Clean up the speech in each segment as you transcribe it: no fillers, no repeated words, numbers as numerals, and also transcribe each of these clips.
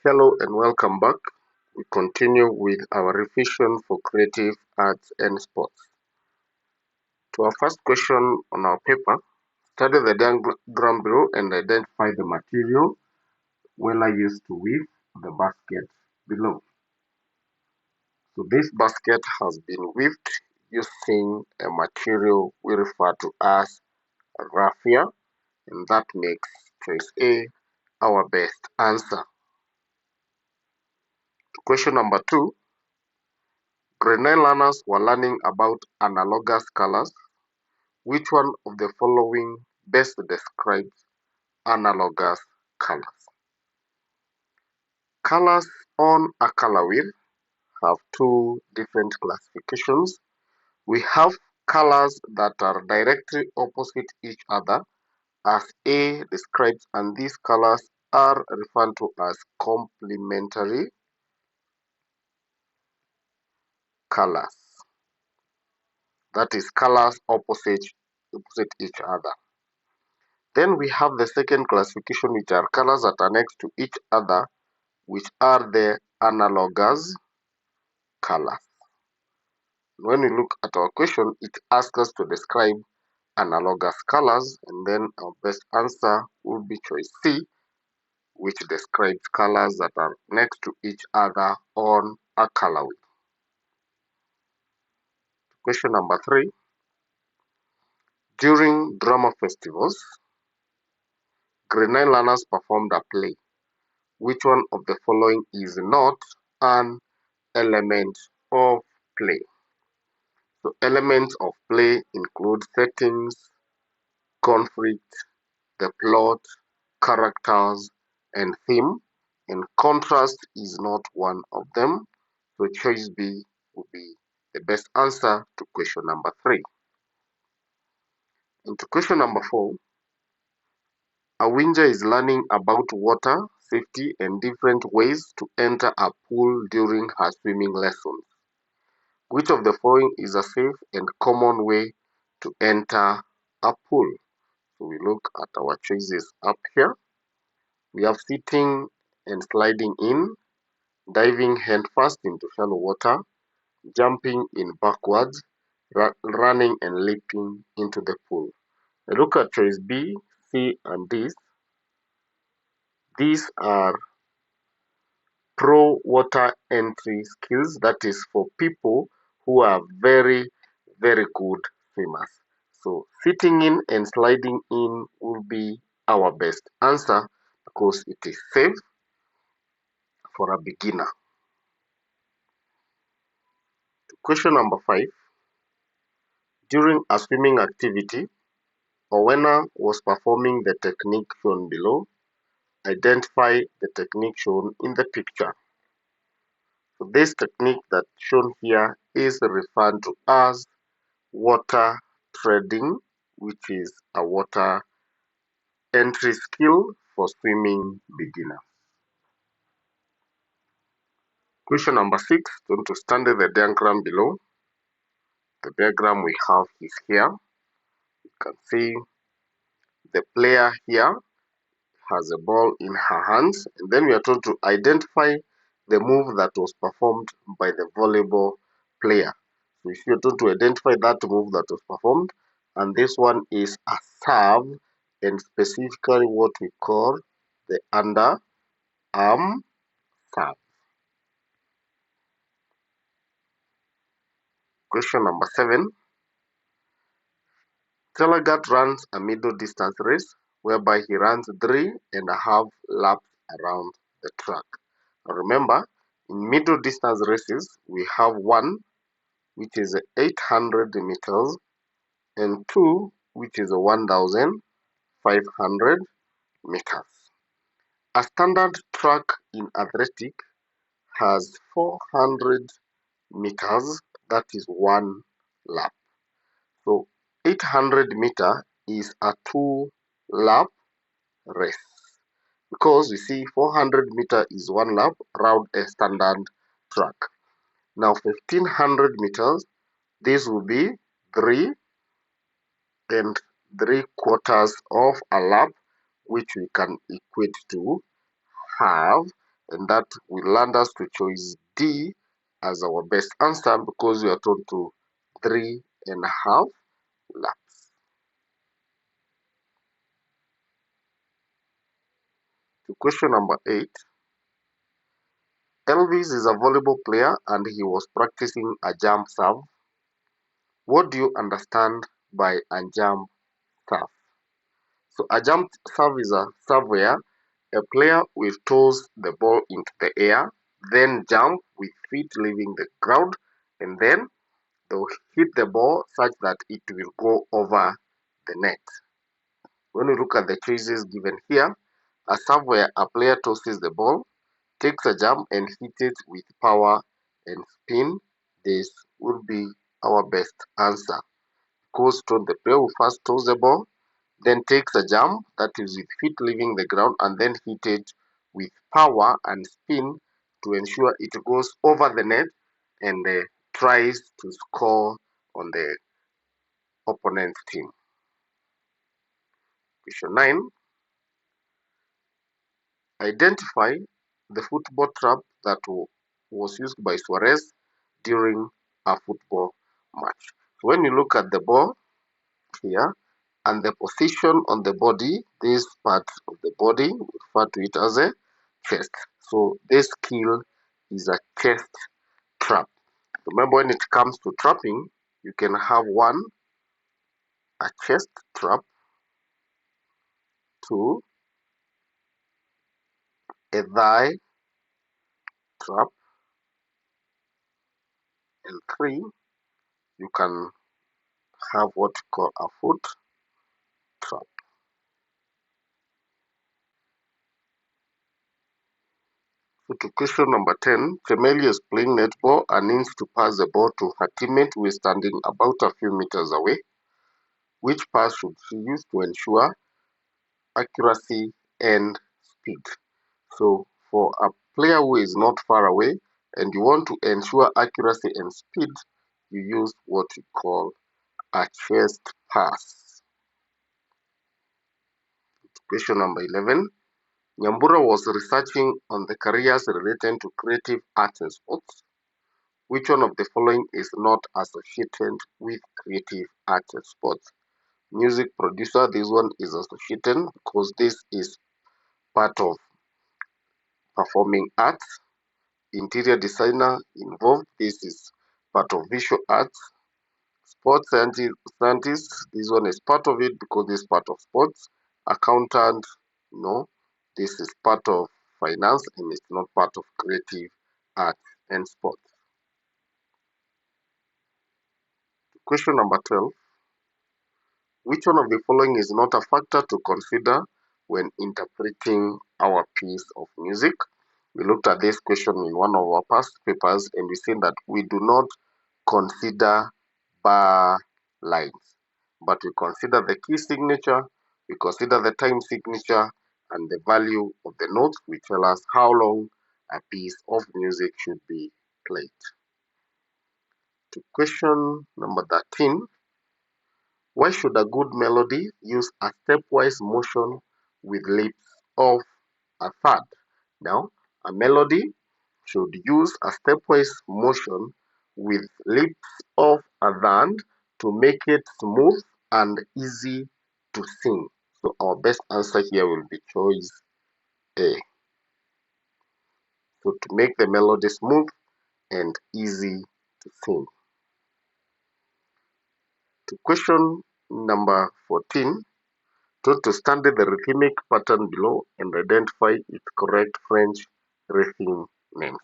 Hello and welcome back. We continue with our revision for creative arts and sports. To our first question on our paper, study the diagram below and identify the material Wella used to weave the basket below. So this basket has been weaved using a material we refer to as raffia, and that makes choice A our best answer. Question number 2. Grade 9 learners were learning about analogous colors. Which one of the following best describes analogous colors? Colors on a color wheel have two different classifications. We have colors that are directly opposite each other as A describes, and these colors are referred to as complementary colors. That is colors opposite each other. Then we have the second classification, which are colors that are next to each other, which are the analogous colors. When we look at our question, it asks us to describe analogous colors, and then our best answer will be choice C, which describes colors that are next to each other on a color wheel. Question number 3. During drama festivals, grade 9 learners performed a play. Which one of the following is not an element of play? So elements of play include settings, conflict, the plot, characters, and theme, and contrast is not one of them. So choice B would be the best answer to question number 3. And to question number 4, Awinja is learning about water safety and different ways to enter a pool during her swimming lessons. Which of the following is a safe and common way to enter a pool? So we look at our choices up here. We have sitting and sliding in, diving head first into shallow water, jumping in backwards, running and leaping into the pool. Now look at choice B, C, and D. These are pro water entry skills, that is for people who are very good swimmers. So sitting in and sliding in will be our best answer because it is safe for a beginner. Question number 5. During a swimming activity, Owena was performing the technique shown below. Identify the technique shown in the picture. So this technique that's shown here is referred to as water treading, which is a water entry skill for swimming beginners. Question number 6, going to study the diagram below. The diagram we have is here. You can see the player here has a ball in her hands, and then we are told to identify the move that was performed by the volleyball player. So if you're told to identify that move that was performed, and this one is a serve, and specifically what we call the underarm serve. Question number 7. Telegat runs a middle distance race whereby he runs 3.5 laps around the track. Now remember, in middle distance races, we have one which is 800 meters and two which is 1,500 meters. A standard track in athletic has 400 meters, that is one lap. So 800 meter is a 2-lap race because you see 400 meter is one lap around a standard track. Now 1500 meters, this will be 3 3/4 of a lap, which we can equate to half. and that will land us to choice D as our best answer because we are told to 3.5 laps. To question number 8, Elvis is a volleyball player and he was practicing a jump serve. What do you understand by a jump serve? So a jump serve is a serve where a player will toss the ball into the air, then jump with feet leaving the ground, and then they'll hit the ball such that it will go over the net. When we look at the choices given here, a serve where a player tosses the ball, takes a jump and hits it with power and spin, this would be our best answer. Because the player will first toss the ball, then takes a jump that is with feet leaving the ground and then hit it with power and spin to ensure it goes over the net and tries to score on the opponent's team. Question 9. Identify the football trap that was used by Suarez during a football match. So when you look at the ball here and the position on the body, this part of the body, we refer to it as a chest. So this skill is a chest trap. Remember, when it comes to trapping, you can have one, a chest trap, two, a thigh trap, and three, you can have what you call a foot trap. So to question number 10, Chemelia is playing netball and needs to pass the ball to her teammate who is standing about a few meters away. Which pass should she use to ensure accuracy and speed? So for a player who is not far away and you want to ensure accuracy and speed, you use what we call a chest pass. Question number 11. Nyambura was researching on the careers related to creative arts and sports. Which one of the following is not associated with creative arts and sports? Music producer, this one is associated because this is part of performing arts. Interior designer involved, this is part of visual arts. Sports scientist, this one is part of it because this is part of sports. Accountant, no, this is part of finance and it's not part of creative arts and sports. Question number 12. Which one of the following is not a factor to consider when interpreting our piece of music? We looked at this question in one of our past papers and we said that we do not consider bar lines, but we consider the key signature, we consider the time signature, and the value of the notes which tell us how long a piece of music should be played. To question number 13. Why should a good melody use a stepwise motion with lips of a third? Now, a melody should use a stepwise motion with lips of a third to make it smooth and easy to sing. So our best answer here will be choice A. So to make the melody smooth and easy to sing. To question number 14. To study the rhythmic pattern below and identify its correct French rhythm names.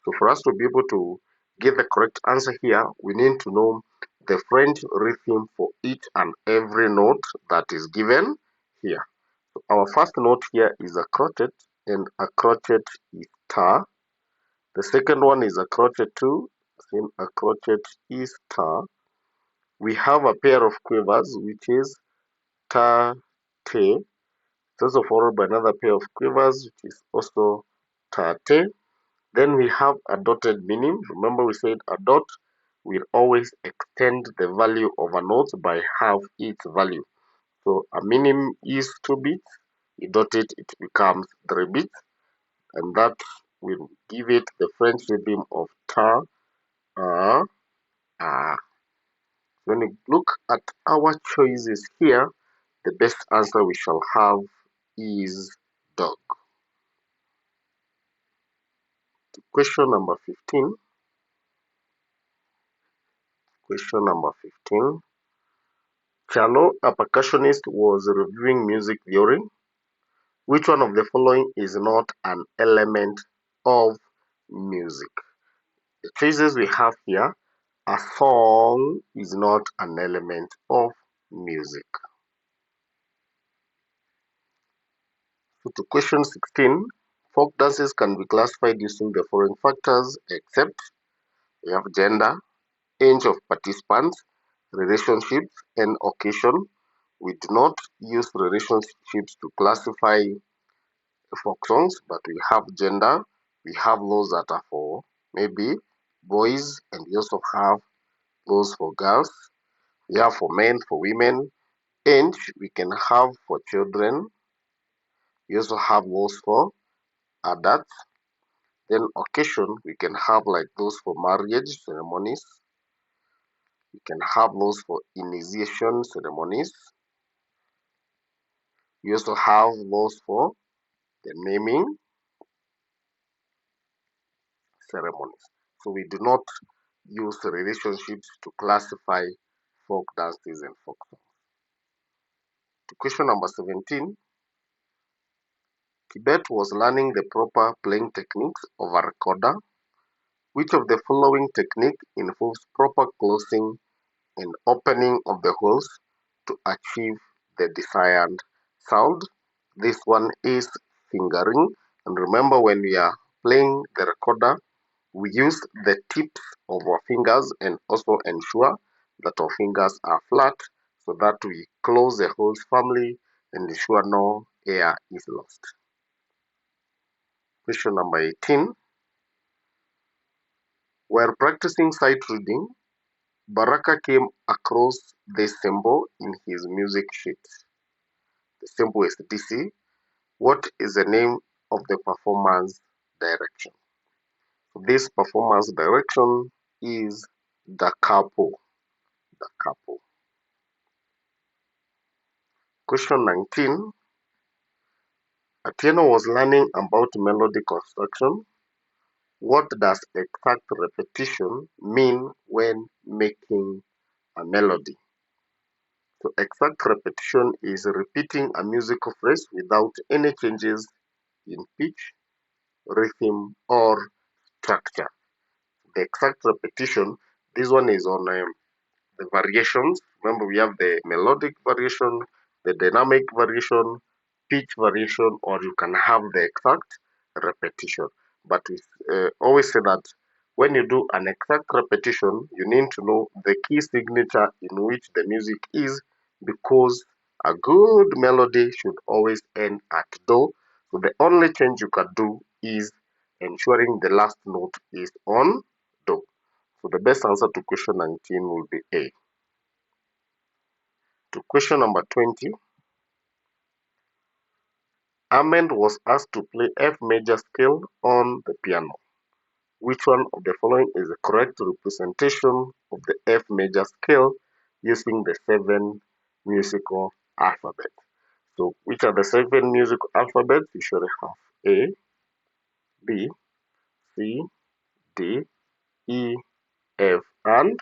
So for us to be able to get the correct answer here, we need to know the French rhythm for each and every note that is given here. So our first note here is a crotchet, and a crotchet is ta. The second one is a crotchet too, same a crotchet is ta. We have a pair of quavers which is ta, te. It's also followed by another pair of quavers, which is also tate. Then we have a dotted minim. Remember we said a dot will always extend the value of a note by half its value. So a minim is 2 bits. You dot it, it becomes 3 bits. And that we'll give it the French rhythm of ta, ah. When we look at our choices here, the best answer we shall have is dog. Question number 15. Question number 15. Chalo, a percussionist, was reviewing music theory. Which one of the following is not an element of music? The choices we have here: a song is not an element of music. So to question 16, folk dances can be classified using the following factors, except we have gender, age of participants, relationships, and occasion. We do not use relationships to classify folk songs, but we have gender. We have those that are for maybe boys, and we also have those for girls. We have for men, for women. Age we can have for children. We also have those for adults. Then occasion we can have like those for marriage ceremonies. We can have those for initiation ceremonies. We also have those for the naming ceremonies. So we do not use relationships to classify folk dances and folk songs. To question number 17, Tibet was learning the proper playing techniques of a recorder. Which of the following technique involves proper closing and opening of the holes to achieve the desired sound? This one is fingering. And remember, when we are playing the recorder, we use the tips of our fingers and also ensure that our fingers are flat so that we close the holes firmly and ensure no air is lost. Question number 18. While practicing sight reading, Baraka came across this symbol in his music sheet. The symbol is DC. What is the name of the performance direction? This performance direction is da capo. Da capo. Question 19. Atieno was learning about melody construction. What does exact repetition mean when making a melody? So exact repetition is repeating a musical phrase without any changes in pitch, rhythm, or structure. The exact repetition, this one is on the variations. Remember, we have the melodic variation, the dynamic variation, pitch variation, or you can have the exact repetition. But we always say that when you do an exact repetition, you need to know the key signature in which the music is, because a good melody should always end at do. So the only change you can do is ensuring the last note is on do. So the best answer to question 19 will be A. To question number 20, Ahmed was asked to play F major scale on the piano. Which one of the following is the correct representation of the F major scale using the 7 musical alphabet? So which are the 7 musical alphabets? You should have A, B, C, D, E, F, and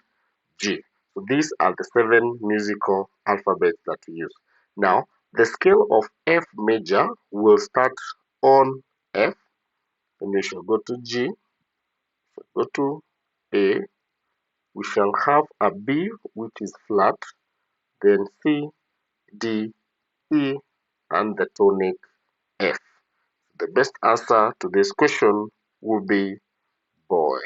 G. So these are the 7 musical alphabets that we use. Now, the scale of F major will start on F, and we shall go to G, go to A, we shall have a B which is flat, then C, D, E, and the tonic F. The best answer to this question will be boy.